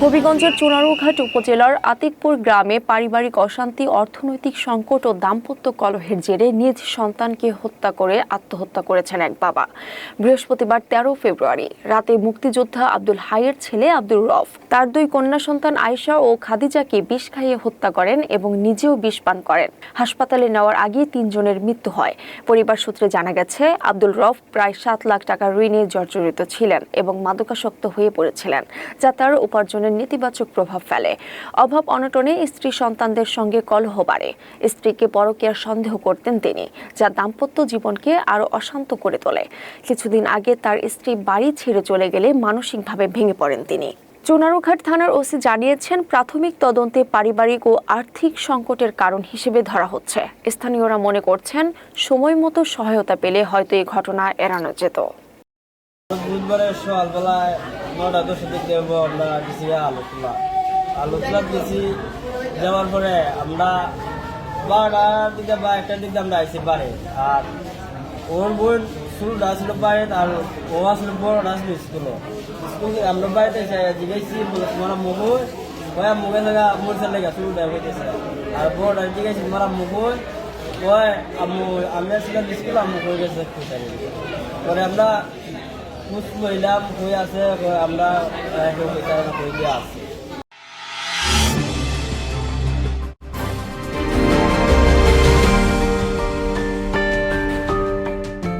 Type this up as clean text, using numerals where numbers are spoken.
হবিগঞ্জের চুনারুঘাট উপজেলার আতিকপুর গ্রামে পারিবারিক অশান্তি, অর্থনৈতিক সংকট ও দাম্পত্য কলহের জেরে নিজ সন্তানকে হত্যা করে আত্মহত্যা করেছেন এক বাবা। বৃহস্পতিবার ১৩ ফেব্রুয়ারি রাতে মুক্তিযোদ্ধা আব্দুল হাইয়ের ছেলে আব্দুর রফ তার দুই কন্যা সন্তান আয়েশা ও খাদিজাকে বিষ খাইয়ে হত্যা করেন এবং নিজেও বিষ পান করেন। হাসপাতালে নেওয়ার আগে ৩ জনের মৃত্যু হয়। পরিবার সূত্রে জানা গেছে, আব্দুল রফ প্রায় ৭ লাখ টাকার ঋণে জর্জরিত ছিলেন এবং মাদকাসক্ত হয়ে পড়েছিলেন, যা তার উপার্জনের নেতিবাচক প্রভাব ফেলে। অভাব অনটনে স্ত্রী সন্তানদের সঙ্গে কলহ বাড়ে। স্ত্রীকে পরকীয়ার সন্দেহ করতেন তিনি, যা দাম্পত্য জীবনকে আরো অশান্ত করে তোলে। কিছুদিন আগে তার স্ত্রী বাড়ি ছেড়ে চলে গেলে মানসিকভাবে ভেঙে পড়েন তিনি। চুনারুঘাট থানার ওসি জানিয়েছেন, প্রাথমিক তদন্তে পারিবারিক ও আর্থিক সংকটের কারণ হিসেবে ধরা হচ্ছে। স্থানীয়রা মনে করছেন, সময় মতো সহায়তা পেলে হয়তো এই ঘটনা এড়ানো যেত। বুধবারের সকালবেলায় ৯:১০ দিকে আমরা গেছি আলু তোলা গেছি। যাওয়ার পরে আমরা ১২টার দিকে বা ১টার দিকে আমরা আইসি বাড়ি। আর ওর বোন শুরুটা ছিল বাড়িতে, আর ও আসলে বড়টা আসলে স্কুলে। আমরা বাড়িতে জিজ্ঞাসি তোমার মুখোশ ওয়া মুখে লাগা মোরসা লেগা শুরুটা হইতেছে। আর বড়টা জিজ্ঞাসি তোমার মুখোশ ওই আমি আসলে স্কুল আম্মু হয়ে গেছে। পরে আমরা মহিলা হয়ে আছে, আমরা হয়ে দিয়ে আসছি।